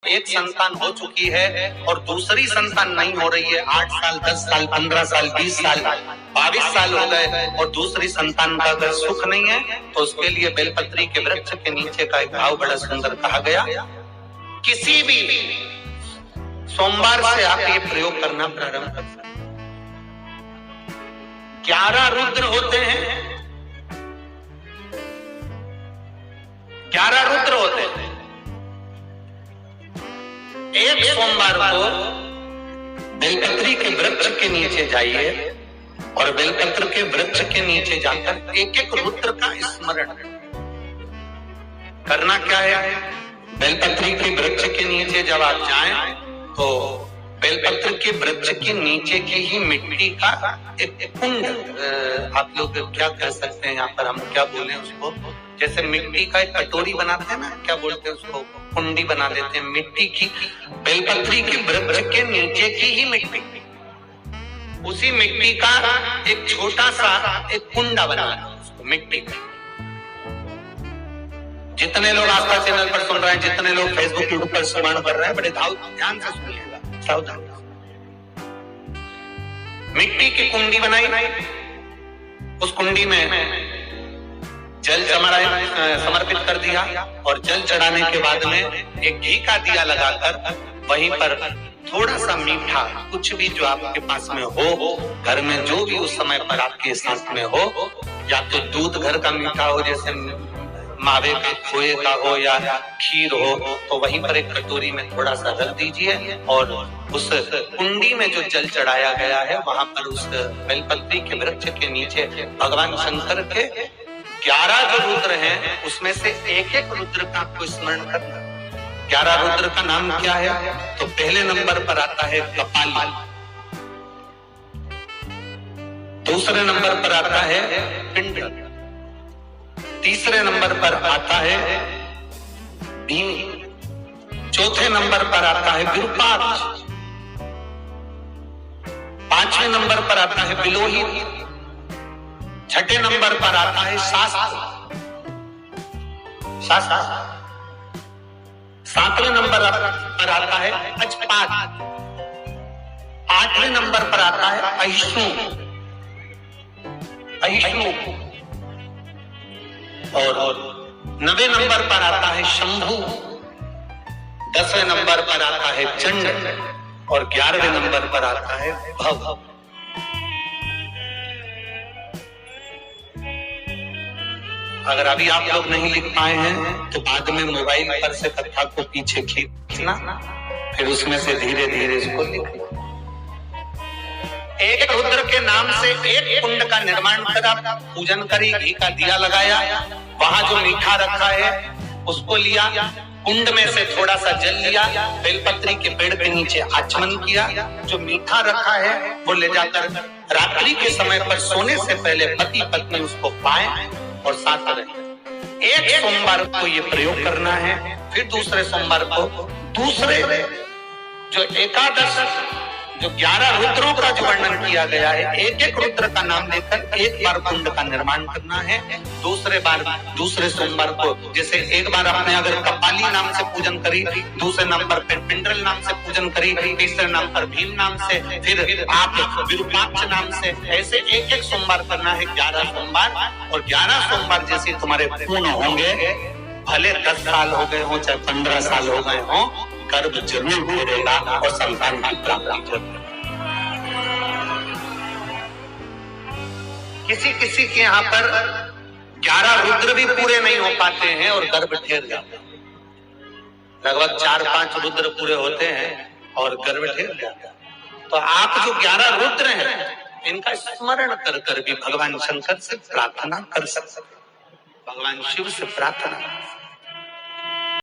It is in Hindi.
एक संतान हो चुकी है और दूसरी संतान नहीं हो रही है, 8 साल 10 साल 15 साल 20 साल 22 साल हो गए और दूसरी संतान का अगर सुख नहीं है तो उसके लिए बेलपत्री के वृक्ष के नीचे का एक भाव बड़ा सुंदर कहा गया। किसी भी सोमवार से आप ये प्रयोग करना प्रारंभ कर सकते। 11 रुद्र होते हैं, 11 रुद्र होते हैं। एक सोमवार को बेलपत्री के वृक्ष के नीचे जाइए और बेलपत्र के वृक्ष के नीचे जाकर एक एक रुद्र का स्मरण करना। क्या है, बेलपत्री के वृक्ष के नीचे जब आप जाएं तो बेलपत्र के वृक्ष के नीचे की ही मिट्टी का एक कुंड, आप लोग क्या कह सकते हैं, यहाँ पर हम क्या बोले उसको, जैसे मिट्टी का एक कटोरी बनाते हैं ना, क्या बोलते हैं उसको, कुंडी बना देते हैं मिट्टी की। बेलपत्री के वृक्ष के नीचे की ही मिट्टी, उसी मिट्टी का एक छोटा सा एक कुंडा बना उसको मिट्टी का। जितने लोग आस्था चैनल पर सुन रहे हैं, जितने लोग फेसबुक यूट्यूब पर श्रवण कर रहे हैं, बड़े ध्यान से सुनिएगा, सावधान। मिट्टी की कुंडी बनाई, उस कुंडी में जल समर्पित कर दिया और जल चढ़ाने के बाद में एक घी का दिया लगाकर वहीं पर थोड़ा सा मीठा, कुछ भी जो आपके पास में हो, घर में जो भी उस समय पर आपके साथ में हो, या तो दूध घर का मीठा हो, जैसे मावे के खोए का हो या खीर हो, तो वहीं पर एक कटोरी में थोड़ा सा रख दीजिए और उस कुंडी में जो जल चढ़ाया गया है वहां पर उस बेलपत्री के वृक्ष के नीचे भगवान शंकर के 11 जो रुद्र हैं उसमें से एक एक रुद्र का आपको स्मरण करना। 11 रुद्र का नाम क्या है, तो पहले नंबर पर आता है कपाली, दूसरे नंबर पर आता है पिंड, तीसरे नंबर पर आता है भीम, चौथे नंबर पर आता है विरूपाक्ष, 5वें नंबर पर आता है बिलोहित, छठे नंबर पर आता है शास्त्र, 7वें नंबर पर आता है अजपात, 8वें नंबर पर आता है अहिष्णु, और 9वें नंबर पर आता है शंभु, 10वें नंबर पर आता है चंड और 11वें नंबर पर आता है भव। अगर अभी आप लोग नहीं लिख पाए हैं तो बाद में मोबाइल पर से कथा को पीछे खींचना, फिर उसमें से धीरे धीरे इसको लिखना। एक रुद्र के नाम से एक कुंड का निर्माण करा, पूजन करी, घी का दिया लगाया, वहां जो मीठा रखा है उसको लिया, कुंड में से थोड़ा सा जल लिया, बेलपत्री के पेड़ के नीचे आचमन किया, जो मीठा रखा है वो ले जाकर रात्रि के समय पर सोने से पहले पति पत्नी उसको पाए और साथ रहे। एक सोमवार को ये प्रयोग करना है, फिर दूसरे सोमवार को दूसरे जो एकादश जो 11 रुद्रों का जो वर्णन किया गया है, एक एक रुद्र का नाम लेकर एक बार कुंड का निर्माण करना है। दूसरे सोमवार को जैसे एक बार आपने अगर कपाली नाम से पूजन करी, दूसरे नंबर पर पिंडल नाम से पूजन करी, तीसरे नाम पर भीम नाम से, फिर आप विरूपाक्ष नाम से, ऐसे एक एक सोमवार करना है, 11 सोमवार। और 11 सोमवार जैसे तुम्हारे पूर्ण होंगे, भले 10 साल हो गए हो चाहे 15 साल हो गए हो, गर्भ जरूर घेरेगा और संतान की प्राप्ति जरूर। किसी के यहाँ पर 11 रुद्र भी पूरे नहीं हो पाते हैं और गर्भ घेर जाते हैं। लगभग 4-5 रुद्र पूरे होते हैं और गर्भ घेर जाता है। तो आप जो 11 रुद्र हैं इनका स्मरण कर कर भी भगवान शंकर से प्रार्थना कर सकते, भगवान शिव से प्रार्थना।